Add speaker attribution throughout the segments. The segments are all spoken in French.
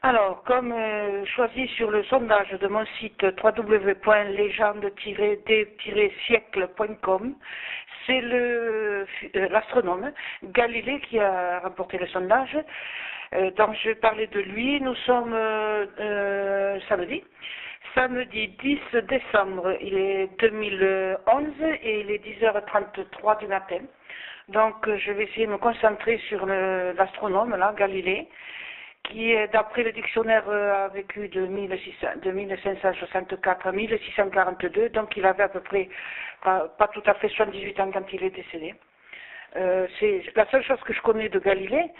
Speaker 1: Alors, comme choisi sur le sondage de mon site www.légende-d-siècle.com, c'est l'astronome Galilée qui a remporté le sondage. Donc, je vais parler de lui. Nous sommes samedi 10 décembre, il est 2011 et il est 10h33 du matin. Donc, je vais essayer de me concentrer sur l'astronome, là, Galilée, qui, d'après le dictionnaire, a vécu de 1564 à 1642, donc il avait à peu près pas tout à fait 78 ans quand il est décédé. C'est la seule chose que je connais de Galilée.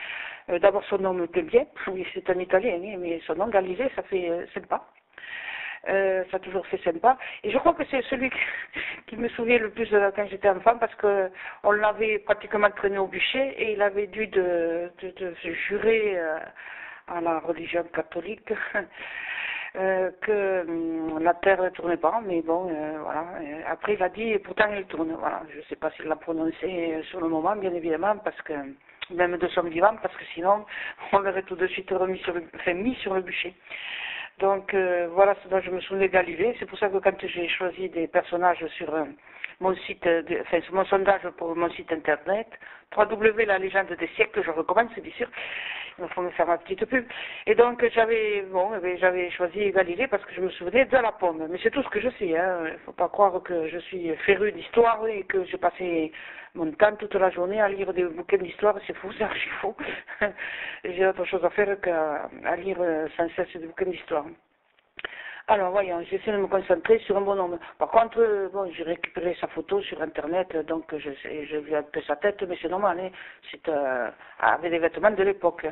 Speaker 1: D'abord, son nom me plaît bien, oui, c'est un Italien, mais son nom Galilée, ça fait sympa. Ça a toujours fait sympa. Et je crois que c'est celui qui me souvient le plus quand j'étais enfant, parce que on l'avait pratiquement traîné au bûcher et il avait dû de se jurer à la religion catholique que la terre ne tournait pas, mais bon, voilà. Après, il a dit, et pourtant elle tourne. Voilà. Je ne sais pas s'il l'a prononcé sur le moment, bien évidemment, parce que même de son vivant, parce que sinon, on l'aurait tout de suite mis sur le bûcher. Donc, voilà ce dont je me souviens de Galilée. C'est pour ça que quand j'ai choisi des personnages sur mon site, sur mon sondage pour mon site internet, www.la-légende des siècles, je recommande, c'est bien sûr. Il faut me faire ma petite pub. Et donc, j'avais choisi Galilée parce que je me souvenais de la pomme. Mais c'est tout ce que je sais, hein. Il ne faut pas croire que je suis féru d'histoire et que j'ai passé mon temps toute la journée à lire des bouquins d'histoire. C'est fou, c'est archi faux. J'ai autre chose à faire qu'à lire sans cesse des bouquins d'histoire. Alors, voyons, j'essaie de me concentrer sur un bon nombre. Par contre, bon, j'ai récupéré sa photo sur Internet, donc je vu un peu sa tête, mais c'est normal, hein, c'est avec les vêtements de l'époque.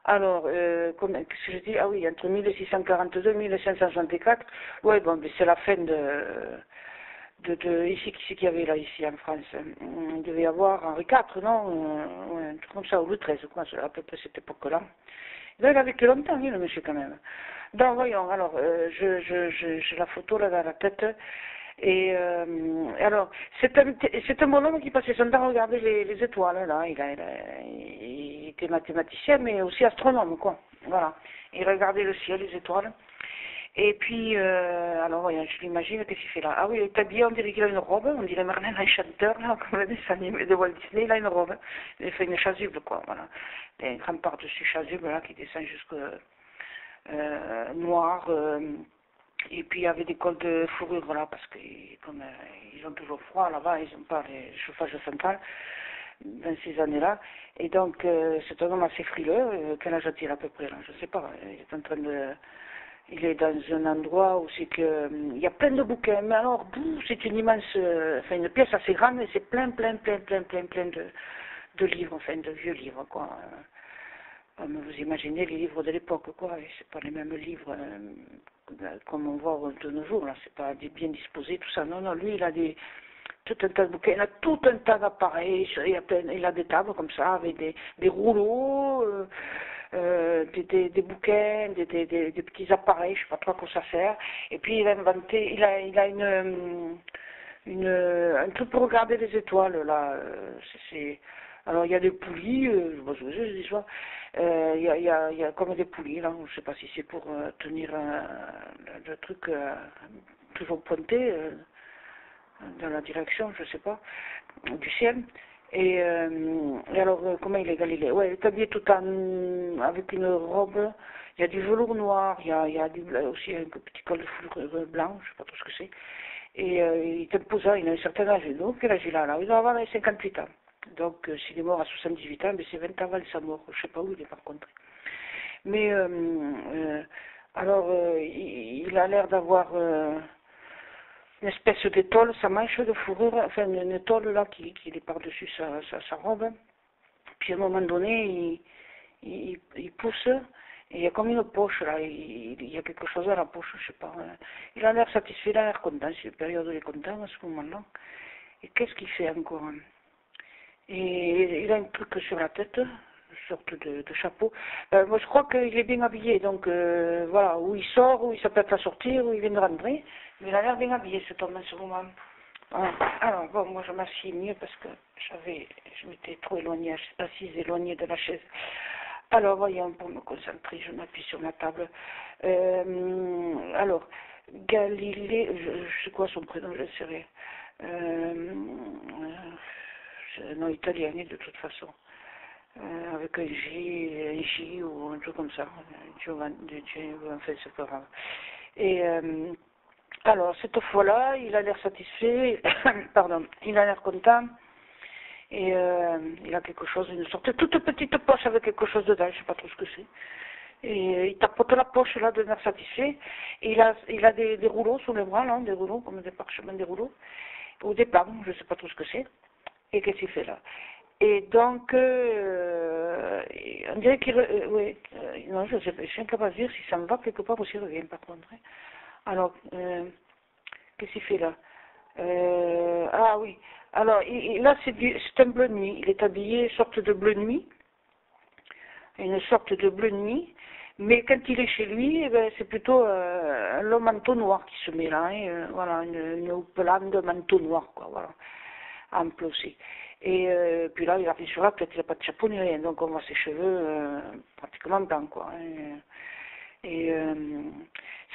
Speaker 1: Alors, qu'est-ce que je dis? Ah oui, entre 1642 et 1564, oui, bon, mais c'est la fin ici, qui c'est qu'il y avait là, ici, en France? Il devait y avoir Henri IV, non? Ouais, un truc comme ça, ou Louis XIII, quoi, à peu près cette époque-là. Là, il a vécu longtemps, oui, le monsieur, quand même. Donc, voyons, alors, j'ai la photo là dans la tête. Et alors, c'est un bonhomme qui passait son temps à regarder les étoiles, là. Il était mathématicien, mais aussi astronome, quoi. Voilà. Il regardait le ciel, les étoiles. Et puis, alors, voyons, je l'imagine, qu'est-ce qu'il fait là? Ah oui, il est habillé, on dirait qu'il a une robe, on dirait Merlin l'Enchanteur, là, comme le dessin animé de Walt Disney, il a une robe. Il fait une chasuble, quoi, voilà. Il y a une grande par-dessus chasuble, là, qui descend jusqu'au noir, et puis il y avait des cols de fourrure, voilà, parce que comme ils ont toujours froid là-bas, ils n'ont pas les chauffages central dans ces années-là, et donc c'est un homme assez frileux. Quel âge a-t-il à peu près là? Je ne sais pas, il est dans un endroit où c'est que il y a plein de bouquins, mais alors c'est une immense, enfin une pièce assez grande, et c'est plein de livres, enfin de vieux livres, quoi. Comme vous imaginez les livres de l'époque, quoi. C'est pas les mêmes livres comme on voit de nos jours, là. C'est pas bien disposé, tout ça. Non, lui, il a tout un tas de bouquins, il a tout un tas d'appareils, il a des tables comme ça, avec des rouleaux, des bouquins, des petits appareils, je sais pas trop à quoi ça sert. Et puis il a inventé, il a un truc pour regarder les étoiles, là. Alors, il y a des poulies, je dis ça, il y a comme des poulies, là, je ne sais pas si c'est pour tenir le truc toujours pointé dans la direction, je ne sais pas, du ciel. Et alors, comment il est Galilée? Ouais, il est habillé tout avec une robe, il y a du velours noir, il y a aussi un petit col de fourrure blanc, je ne sais pas trop ce que c'est. Et il est imposant, il a un certain âge, donc quel âge il a là? Il doit avoir 58 ans. Donc, s'il est mort à 78 ans, mais c'est 20 ans avant sa mort. Je ne sais pas où il est par contre. Mais, alors, il a l'air d'avoir une espèce d'étole, sa manche de fourrure, enfin une étole là qui est par-dessus sa robe. Puis à un moment donné, il pousse, et il y a comme une poche là, il y a quelque chose à la poche, je sais pas. Il a l'air satisfait, il a l'air content, c'est une période où il est content à ce moment-là. Et qu'est-ce qu'il fait encore? Et il a un truc sur la tête, une sorte de chapeau. Moi, je crois qu'il est bien habillé, donc voilà, où il sort, où il s'apprête à sortir, où il vient de rentrer. Mais il a l'air bien habillé, cet homme, en ce moment. Voilà. Alors, bon, moi, je m'assieds mieux parce que je m'étais trop éloignée, assise éloignée de la chaise. Alors, voyons, pour me concentrer, je m'appuie sur ma table. Alors, Galilée, je sais quoi son prénom, je ne sais rien. C'est un nom italien, de toute façon. Avec un J ou un truc comme ça. Giovanni, enfin, c'est pas grave. Et alors, cette fois-là, il a l'air satisfait, pardon, il a l'air content. Et il a quelque chose, une sorte de toute petite poche avec quelque chose dedans, je ne sais pas trop ce que c'est. Et il tapote la poche là de l'air satisfait. Et il a des rouleaux sous les bras, là, des rouleaux, comme des parchemins, des rouleaux. Ou des plans, je ne sais pas trop ce que c'est. Et qu'est-ce qu'il fait là? Et donc, on dirait qu'il... oui, non, je sais pas, je suis incapable de dire si ça me va quelque part ou s'il revient par contre. Hein. Alors, qu'est-ce qu'il fait là? Ah oui, alors là c'est un bleu nuit, il est habillé sorte de bleu nuit, une sorte de bleu nuit, mais quand il est chez lui, eh ben, c'est plutôt un long manteau noir qui se met là, hein, voilà, une houppelande de manteau noir, quoi, voilà, ample aussi. Et puis là, il arrive sur la tête, il n'a pas de chapeau ni rien, donc on voit ses cheveux pratiquement blancs, quoi. Hein. Et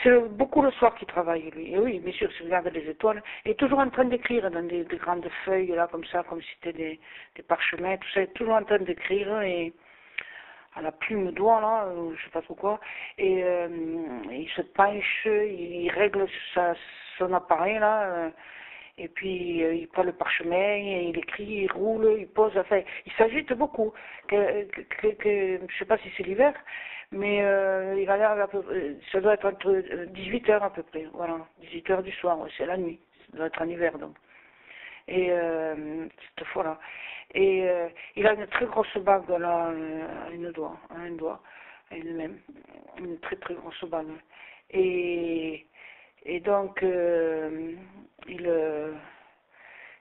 Speaker 1: c'est beaucoup le soir qu'il travaille, lui. Et oui, bien sûr, s'il regarde les étoiles, il est toujours en train d'écrire dans des grandes feuilles, là, comme ça, comme si c'était des parchemins, tout ça, il est toujours en train d'écrire, et à la plume d'oie, là, je sais pas trop quoi, et il se penche, il règle son appareil, là, et puis il prend le parchemin, et il écrit, il roule, il pose, enfin, il s'agite beaucoup. Je sais pas si c'est l'hiver, mais il a l'air ça doit être entre 18 heures à peu près, voilà, 18 heures du soir, ouais, c'est la nuit, ça doit être en hiver donc. Et cette fois-là. Et il a une très grosse bague là, à un doigt, à une même, une très très grosse bague. Et, et donc il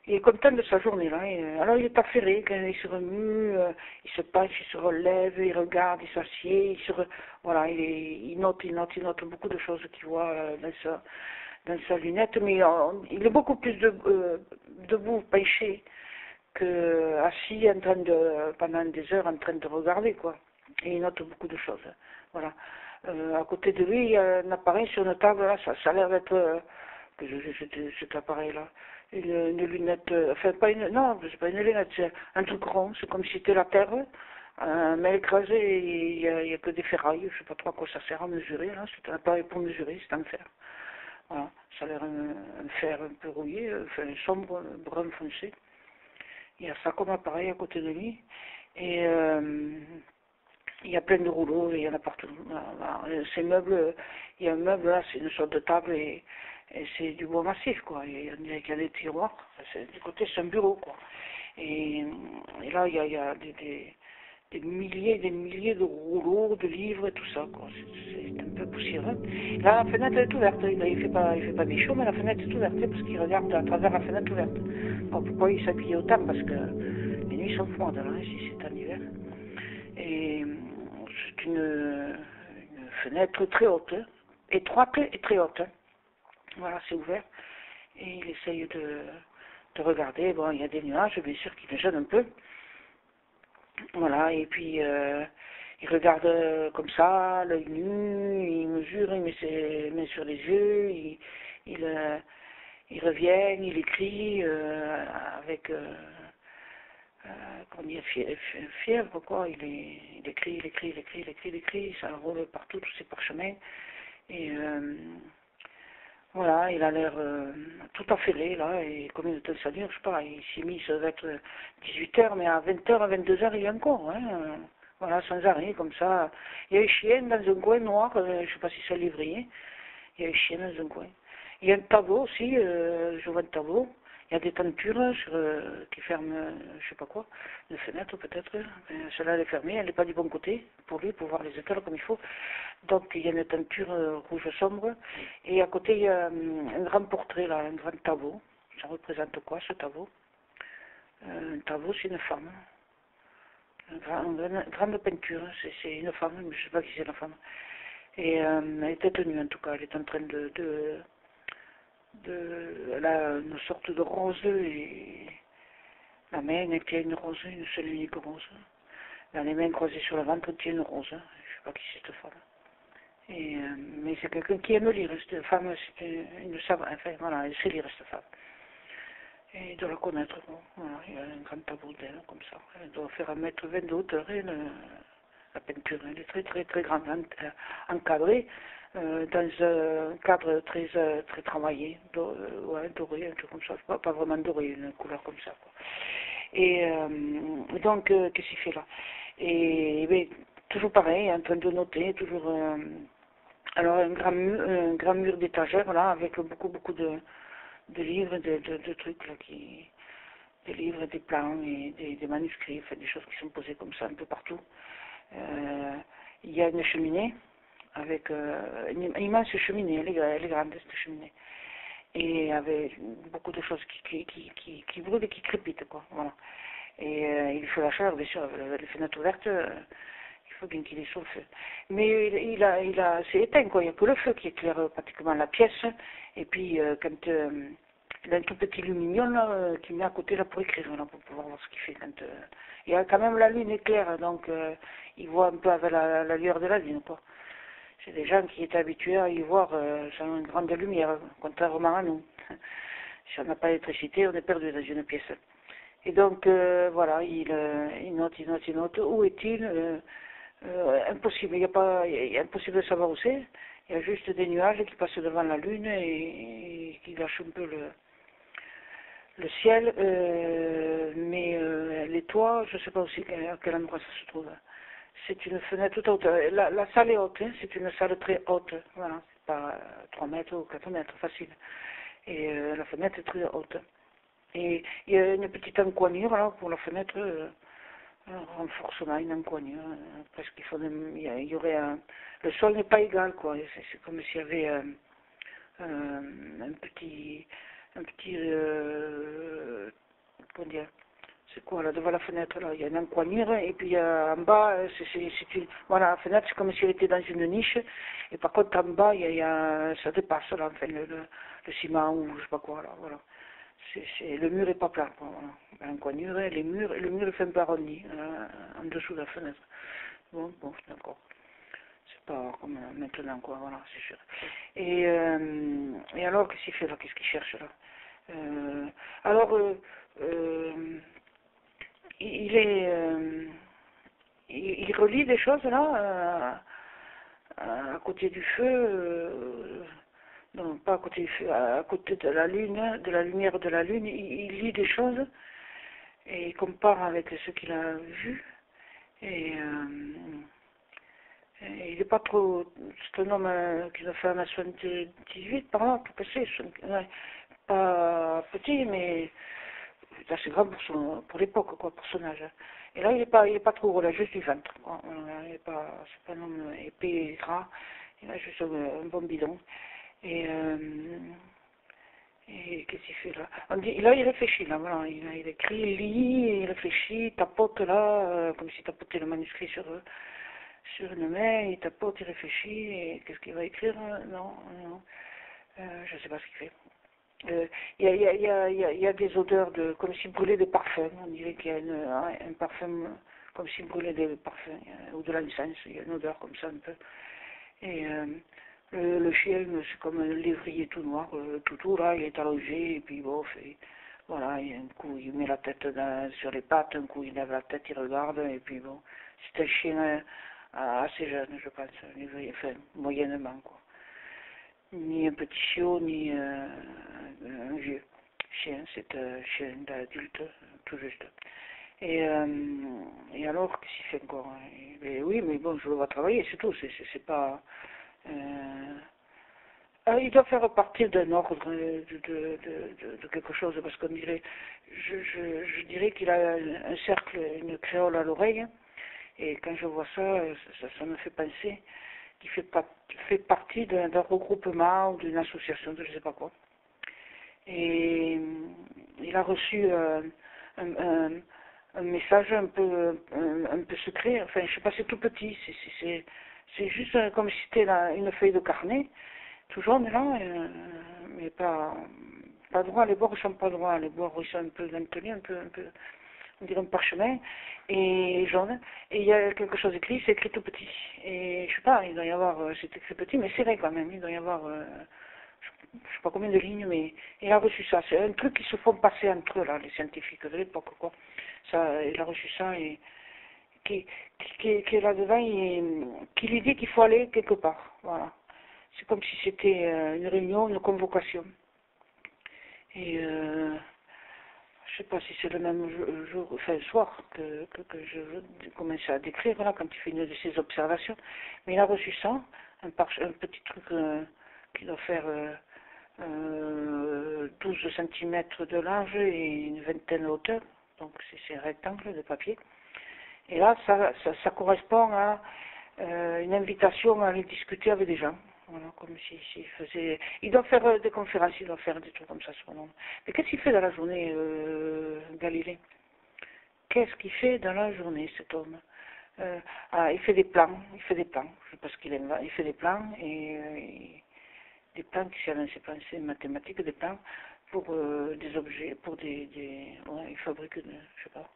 Speaker 1: est content de sa journée là. Alors il est affairé, quand il se remue, il se penche, il se relève, il regarde, il s'assied, voilà, il note beaucoup de choses qu'il voit dans sa lunette, mais il est beaucoup plus debout, penché, que assis en train pendant des heures en train de regarder, quoi. Et il note beaucoup de choses. Voilà. À côté de lui, il y a un appareil sur une table, là, ça a l'air d'être, cet appareil-là. Une lunette, enfin pas une, non, c'est pas une lunette, c'est un truc rond, c'est comme si c'était la Terre, mais écrasé, il y a que des ferrailles, je sais pas trop à quoi ça sert à mesurer, là, c'est un appareil pour mesurer, c'est en fer. Voilà, ça a l'air un fer un peu rouillé, enfin sombre, brun foncé. Il y a ça comme appareil à côté de lui, et il y a plein de rouleaux, et il y en a partout. Voilà. Ces meubles, il y a un meuble là, c'est une sorte de table, et c'est du bois massif, quoi. Il y a des tiroirs, du côté c'est un bureau, quoi. Et là, il y a des milliers de rouleaux, de livres et tout ça, quoi. C'est un peu poussiéreux. Là, la fenêtre est ouverte. Là, il fait pas des chaud, mais la fenêtre est ouverte, parce qu'il regarde à travers la fenêtre ouverte. Alors, pourquoi il s'habille autant? Parce que les nuits sont froides, là, si c'est en hiver. Et c'est une fenêtre très haute, hein, étroite et très haute. Hein. Voilà, c'est ouvert. Et il essaye de regarder. Bon, il y a des nuages, bien sûr, qui le gênent un peu. Voilà, et puis il regarde comme ça, l'œil nu, il mesure, il met ses mains sur les yeux, il revient, il écrit avec comment dire, fièvre, quoi. Il écrit, ça roule partout, tous ses parchemins. Et voilà, il a l'air tout affairé, là, et combien de temps ça dure, je sais pas, il s'est mis, ça doit être 18 heures, mais à 20 heures, à 22 heures, il est encore, hein, voilà, sans arrêt, comme ça. Il y a un chien dans un coin noir, je sais pas si c'est un lévrier, il y a un chien dans un coin. Il y a un tableau aussi, je vois un tableau, il y a des tentures qui ferment, je sais pas quoi, une fenêtre peut-être, celle-là elle est fermée, elle n'est pas du bon côté, pour lui, pour voir les étoiles comme il faut. Donc il y a une teinture rouge sombre, et à côté il y a un grand portrait là, un grand tableau. Ça représente quoi ce tableau? Un tableau c'est une femme, une grande peinture, c'est une femme, mais je ne sais pas qui c'est la femme. Et elle était tenue en tout cas, elle est en train elle a une sorte de rose, et la main elle tient une rose, une seule unique rose. Elle a les mains croisées sur le ventre, elle tient une rose. Je sais pas qui c'est cette femme. Et, mais c'est quelqu'un qui aime lire. Cette femme, c'est une savante. Enfin, voilà, elle sait lire, cette femme. Et de la connaître, bon, voilà, il y a un grand tableau d'elle, comme ça. Elle doit faire 1,20 m de hauteur, et la peinture, elle est très très très grande, encadrée, dans un cadre très travaillé, ouais, doré, un truc comme ça, pas vraiment doré, une couleur comme ça, quoi. Et donc, qu'est-ce qu'il fait là? Et ben, toujours pareil, en train de noter, toujours... alors, un grand mur d'étagères, là, avec beaucoup de livres, de trucs, là, des livres, des plans et des manuscrits, enfin, des choses qui sont posées comme ça un peu partout. Il y a une cheminée, avec une immense cheminée, elle est grande, cette cheminée. Et avec beaucoup de choses qui brûlent et qui crépitent, quoi, voilà. Et il faut la chaleur, bien sûr, avec les fenêtres ouvertes, il faut bien qu'il ait sur le feu. Mais c'est éteint, quoi, il n'y a que le feu qui éclaire pratiquement la pièce. Et puis, quand il a un tout petit lumignon là, qu'il met à côté là pour écrire, là, pour pouvoir voir ce qu'il fait. Il y a quand même la lune éclaire, donc il voit un peu avec la lueur de la lune, quoi. C'est des gens qui étaient habitués à y voir sans une grande lumière, contrairement à nous. Si on n'a pas d'électricité, on est perdu dans une pièce. Et donc, voilà, il note. Où est-il? Impossible, il est impossible de savoir où c'est. Il y a juste des nuages qui passent devant la lune et qui lâchent un peu le ciel. Mais les toits, je ne sais pas aussi à quel endroit ça se trouve. C'est une fenêtre toute haute. La salle est haute, hein, c'est une salle très haute. Voilà, c'est pas 3 mètres ou 4 mètres, facile. Et la fenêtre est très haute. Et il y a une petite encoignure là pour la fenêtre, un renforcement, une encoignure, parce il y aurait le sol n'est pas égal, quoi. C'est comme s'il y avait un petit, comment dire, c'est quoi là devant la fenêtre là, il y a une encoignure et puis en bas, voilà, la fenêtre c'est comme si elle était dans une niche et par contre en bas ça dépasse là, enfin le ciment ou je sais pas quoi là, voilà. Le mur est pas plat, quoi, voilà. L'encoignure, le mur est fait un peu arrondi, en dessous de la fenêtre. Bon, d'accord. C'est pas comme maintenant, quoi, voilà, c'est sûr. Et alors, qu'est-ce qu'il fait là? Qu'est-ce qu'il cherche là? Alors, il relie des choses là, à côté du feu, non, pas à côté du feu, à côté de la lune, de la lumière de la lune, il lit des choses et il compare avec ce qu'il a vu. Et il n'est pas trop, c'est un homme qui doit faire 1,78 par là, à peu près, ouais, pas petit, mais assez grand pour l'époque, quoi, pour son âge. Et là, il est pas trop gros, il a juste du ventre, quoi. C'est pas un homme épais et gras, il a juste un bon bidon. Et qu'est-ce qu'il fait là? Là, il réfléchit, là, voilà. Il écrit, il lit, il réfléchit, il tapote là, comme s'il tapotait le manuscrit sur une main, il tapote, il réfléchit, et qu'est-ce qu'il va écrire? Non, je ne sais pas ce qu'il fait. Il y a des odeurs comme s'il brûlait des parfums. On dirait qu'il y a un parfum, comme s'il brûlait des parfums, ou de l'incense, il y a une odeur comme ça un peu. Et le chien, c'est comme un lévrier tout noir, tout là, il est allongé, et puis bon, voilà, un coup il met la tête sur les pattes, un coup il lève la tête, il regarde, et puis bon, c'est un chien assez jeune, je pense, enfin, moyennement, quoi. Ni un petit chiot, ni un vieux chien, c'est un chien d'adulte, tout juste. Et alors, qu'est-ce qu'il fait encore? Oui, mais bon, je le vois travailler, c'est tout, c'est pas... il doit faire partie d'un ordre de quelque chose, parce qu'on dirait, je dirais qu'il a un cercle, une créole à l'oreille, et quand je vois ça, ça me fait penser qu'il fait partie d'un regroupement ou d'une association, de je ne sais pas quoi. Et il a reçu un message un peu secret, enfin je sais pas, c'est tout petit, c'est juste comme si c'était une feuille de carnet, tout jaune là, mais pas droit, les bords ne sont pas droits, les bords ils sont un peu dentelés, un peu on dirait un parchemin, et jaune, et il y a quelque chose écrit, c'est écrit tout petit. Et je sais pas, il doit y avoir, c'est écrit petit, mais serré quand même, il doit y avoir, je sais pas combien de lignes, mais il a reçu ça. C'est un truc qu'ils se font passer entre eux, là, les scientifiques de l'époque, quoi. Ça, il a reçu ça, et qui est là-dedans, et qui lui dit qu'il faut aller quelque part, voilà. C'est comme si c'était une réunion, une convocation. Et je sais pas si c'est le même jour, enfin soir que je commençais à décrire, là, quand il fait une de ses observations. Mais il a reçu ça, un petit truc qui doit faire 12 centimètres de large et une vingtaine de hauteur. Donc c'est un rectangle de papier. Et là, ça correspond à une invitation à aller discuter avec des gens. Voilà, comme s'il faisait... Il doit faire des conférences, il doit faire des trucs comme ça, ce nom. Mais qu'est-ce qu'il fait dans la journée, Galilée? Qu'est-ce qu'il fait dans la journée, cet homme? Il fait des plans, je sais pas ce qu'il aime, il fait des plans, et des plans qui servent à ses pensées mathématiques, des plans pour des objets, pour ouais, il fabrique, je sais pas,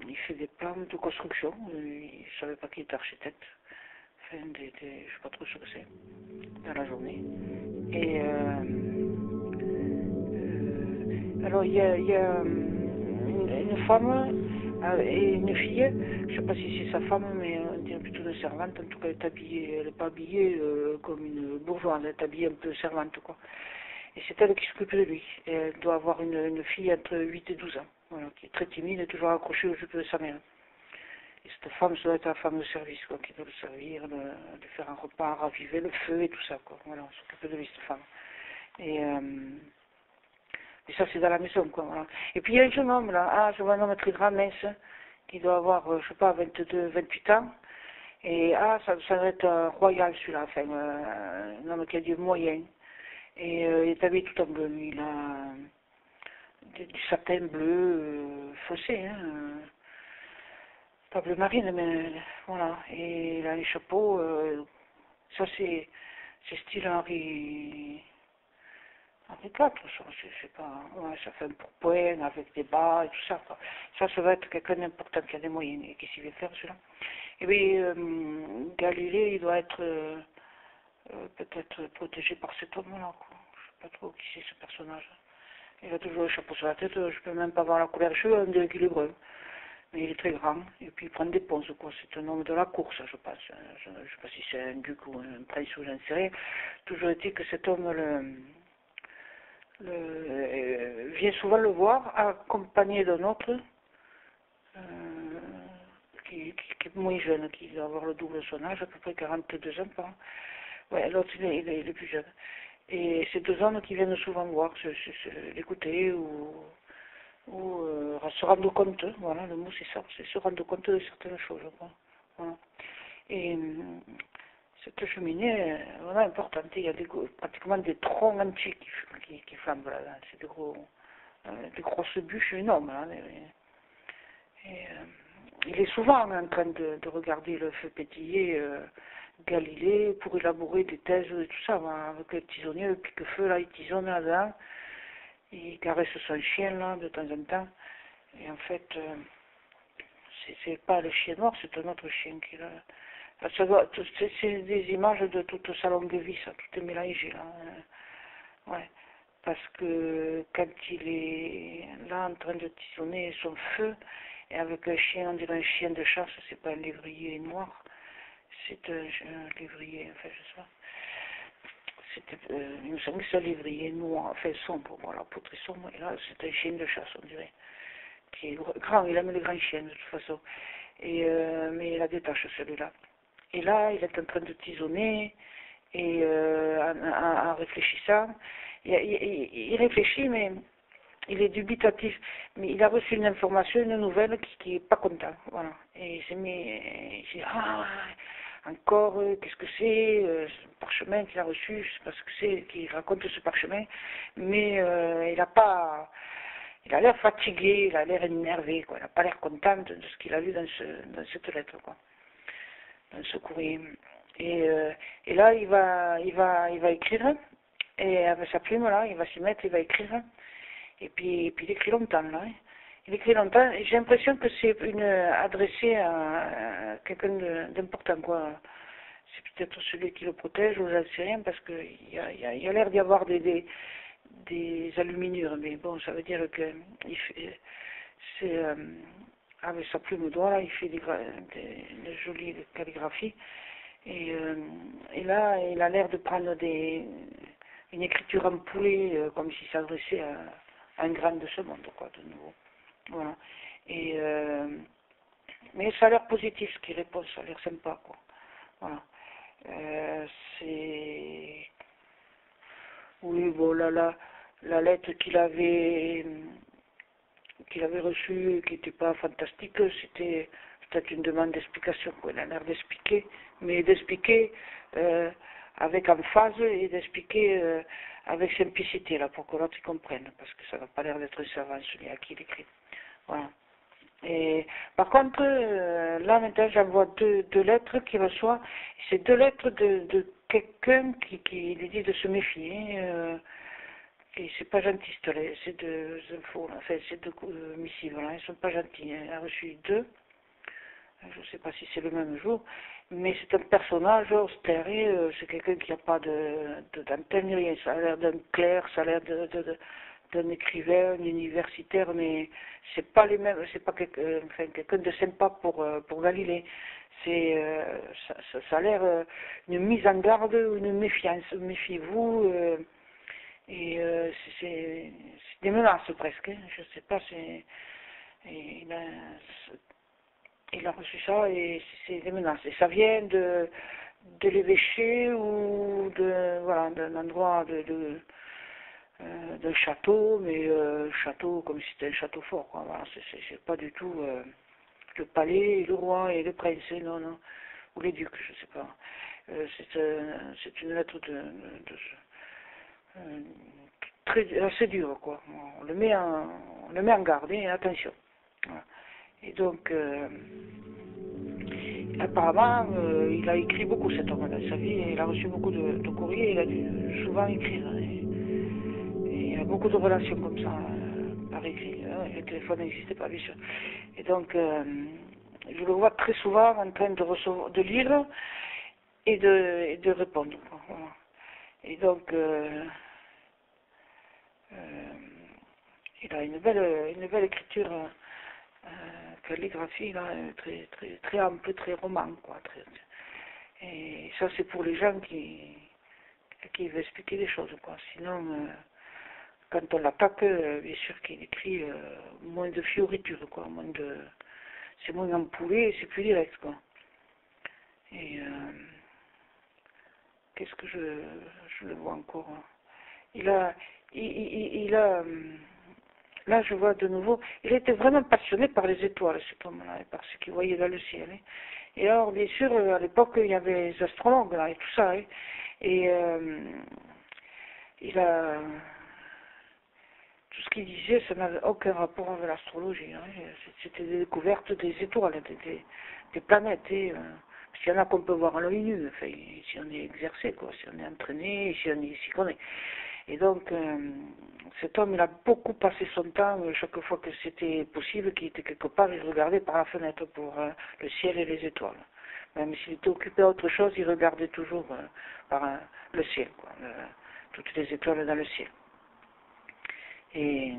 Speaker 1: il fait des plans de construction, il ne savait pas qu'il était architecte. Enfin, je ne sais pas trop ce que c'est, dans la journée. Et alors, il y a une femme et une fille, je ne sais pas si c'est sa femme, mais on dirait plutôt une servante. En tout cas, elle n'est pas habillée comme une bourgeoise, elle est habillée un peu servante, quoi. Et c'est elle qui s'occupe de lui. Et elle doit avoir une fille entre 8 et 12 ans, voilà, qui est très timide et toujours accrochée aux jupes de sa mère. Et cette femme, ça doit être la femme de service, quoi, qui doit le servir, de faire un repas, raviver le feu et tout ça, quoi. Voilà, on s'occupe de lui, cette femme. Et ça, c'est dans la maison, quoi, voilà. Et puis, il y a un jeune homme, là, je vois un homme très grand, mince, qui doit avoir, je sais pas, 22, 28 ans. Et ça doit être royal, celui-là, enfin, un homme qui a du moyen. Et il est habillé tout en bleu, lui, il a du satin bleu foncé, hein. Pas bleu marine, mais voilà. Et il a les chapeaux, ça c'est style Henri IV, ça, je sais pas, ouais, ça fait un pourpoint avec des bas et tout ça, quoi. Ça va être quelqu'un d'important qui a des moyens, et qui s'y veut faire, celui-là. Et puis, Galilée, il doit être peut-être protégé par cet homme-là, quoi. Je sais pas trop qui c'est ce personnage. Il a toujours le chapeau sur la tête, je peux même pas voir la couleur des cheveux, on dirait qu'il est brun. Mais il est très grand, et puis il prend des ponces, quoi. C'est un homme de la course, je pense. Je ne sais pas si c'est un duc ou un prince ou j'en sais rien. Toujours été que cet homme vient souvent le voir, accompagné d'un autre, qui est moins jeune, qui doit avoir le double de son âge, à peu près 42 ans par an. Ouais, l'autre, il est plus jeune. Et c'est deux hommes qui viennent souvent voir, l'écouter ou se rendre compte, voilà, le mot c'est ça, c'est se rendre compte de certaines choses, quoi. Voilà. Et cette cheminée est vraiment importante, il y a pratiquement des troncs entiers qui flambent là, c'est des grosses bûches énormes, là, et il est souvent en train de regarder le feu pétiller, Galilée, pour élaborer des thèses et tout ça, avec le tisonnier, le pique-feu, là, il tisonne là-dedans, il caresse son chien, là, de temps en temps. Et en fait, c'est pas le chien noir, c'est un autre chien qui est là. C'est des images de toute sa longue vie, ça, tout est mélangé, là. Ouais. Parce que quand il est là en train de tisonner son feu, et avec un chien, on dirait un chien de chasse, c'est pas un lévrier noir, c'est un lévrier, enfin, je sais pas. Il me semble que c'est un lévrier noir, enfin sombre, voilà, peau très sombre, et là, c'est un chien de chasse, on dirait. Qui est grand, il aime les grands chiens de toute façon. Et, mais il a des taches celui-là. Et là, il est en train de tisonner, et en réfléchissant, il réfléchit, mais il est dubitatif. Mais il a reçu une information, une nouvelle qui est pas content, voilà. Et il s'est mis, il s'est dit, encore, qu'est-ce que c'est, ce parchemin qu'il a reçu, je sais pas ce que c'est, qu'il raconte ce parchemin, mais il a l'air fatigué, il a l'air énervé, quoi. Il n'a pas l'air content de ce qu'il a lu dans cette lettre, quoi, dans ce courrier. Et là, il va écrire, et avec sa plume, là, il va s'y mettre, il va écrire, et puis il écrit longtemps, là, hein. Il écrit longtemps, et j'ai l'impression que c'est adressé à quelqu'un d'important, quoi. C'est peut-être celui qui le protège, ou j'en sais rien, parce qu'il y a l'air d'y avoir des aluminures, mais bon, ça veut dire que c'est avec sa plume d'oie, là, il fait des jolies calligraphies, et là, il a l'air de prendre une écriture ampoulée, comme s'il s'adressait à un grand de ce monde, quoi, de nouveau. Voilà. Et mais ça a l'air positif ce qu'il répond, ça a l'air sympa, quoi. Voilà. C'est... Oui, bon, la lettre qu'il avait reçue, qui n'était pas fantastique, c'était peut-être une demande d'explication, quoi. Il a l'air d'expliquer, mais d'expliquer avec emphase et d'expliquer avec simplicité, là, pour que l'autre comprenne, parce que ça n'a pas l'air d'être savant, celui à qui il écrit. Voilà. Et par contre, là maintenant j'en vois deux lettres qu'il reçoit. C'est deux lettres de quelqu'un qui lui dit de se méfier. Et c'est pas gentil, c'est deux infos, enfin c'est deux missives, là, ils sont pas gentils. Il a reçu deux, je ne sais pas si c'est le même jour, mais c'est un personnage austère, c'est quelqu'un qui n'a pas d'antenne, rien. Ça a l'air d'un clerc, ça a l'air d'un écrivain, un universitaire, mais c'est pas les mêmes, c'est pas quelqu'un de sympa pour Galilée. Ça a l'air une mise en garde ou une méfiance. Méfiez-vous, et c'est des menaces presque. Hein, je sais pas, il a reçu ça et c'est des menaces. Et ça vient de l'évêché ou voilà, d'un endroit d'un château, mais château comme si c'était un château fort, quoi. Voilà, c'est pas du tout le palais, le roi et le prince, non, non, ou les ducs, je sais pas. C'est une lettre assez dure, quoi. On le met en garde, hein, attention. Voilà. Et donc, apparemment, il a écrit beaucoup cet homme dans sa vie, il a reçu beaucoup de courriers, il a dû souvent écrire. Et il a beaucoup de relations comme ça, par écrit. Le téléphone n'existait pas, bien sûr. Et donc, je le vois très souvent en train de lire et de répondre. Voilà. Et donc, il a une belle écriture, calligraphie, là, très ample, très roman, quoi. Et ça, c'est pour les gens qui veulent expliquer des choses, quoi. Sinon, quand on l'attaque, bien sûr qu'il écrit moins de fioritures, quoi. C'est moins ampoulé, c'est plus direct, quoi. Et qu'est-ce que je le vois encore, hein. Il a, là je vois de nouveau, il était vraiment passionné par les étoiles, cet homme-là, et par ce qu'il voyait dans le ciel. Hein. Et alors, bien sûr, à l'époque, il y avait les astrologues, là, et tout ça. Hein. Et il a... Tout ce qu'il disait, ça n'avait aucun rapport avec l'astrologie. Hein. C'était des découvertes des étoiles, des planètes. Hein. Parce qu'il y en a qu'on peut voir à l'œil nu, enfin, si on est exercé, quoi, si on est entraîné, si on s'y connaît. Et donc, cet homme, il a beaucoup passé son temps, chaque fois que c'était possible, qu'il était quelque part, il regardait par la fenêtre pour le ciel et les étoiles. Même s'il était occupé à autre chose, il regardait toujours par le ciel, quoi, toutes les étoiles dans le ciel. Et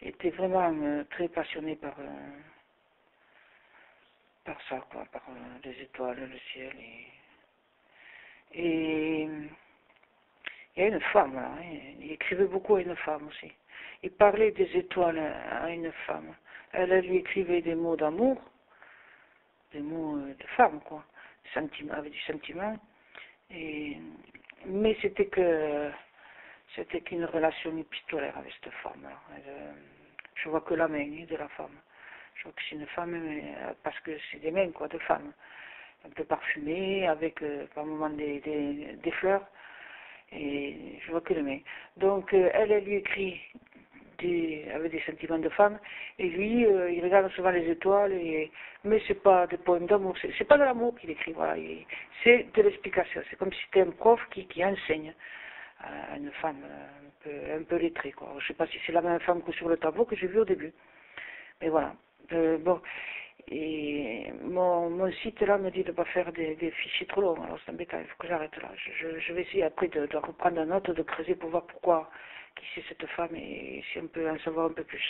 Speaker 1: il était vraiment très passionné par ça, quoi, par les étoiles, le ciel. Et il y a une femme, là, hein, il écrivait beaucoup à une femme aussi. Il parlait des étoiles à une femme. Elle lui écrivait des mots d'amour, des mots de femme, quoi, avec du sentiment. Mais c'était qu'une relation épistolaire avec cette femme-là. Je vois que la main de la femme. Je vois que c'est une femme, mais, parce que c'est des mains, quoi, de femmes. Un peu parfumées, avec par moments des fleurs. Et je vois que les mains. Donc, elle lui écrit avec des sentiments de femme, et lui, il regarde souvent les étoiles, mais c'est pas des poèmes d'amour, c'est pas de l'amour qu'il écrit, voilà, c'est de l'explication, c'est comme si c'était un prof qui enseigne à une femme un peu lettrée, quoi. Je sais pas si c'est la même femme que sur le tableau que j'ai vu au début. Mais voilà. Bon. Et mon site là me dit de ne pas faire des fichiers trop longs, alors c'est embêtant, il faut que j'arrête là. Je vais essayer après de reprendre la note, de creuser pour voir pourquoi, qui c'est cette femme et si on peut en savoir un peu plus.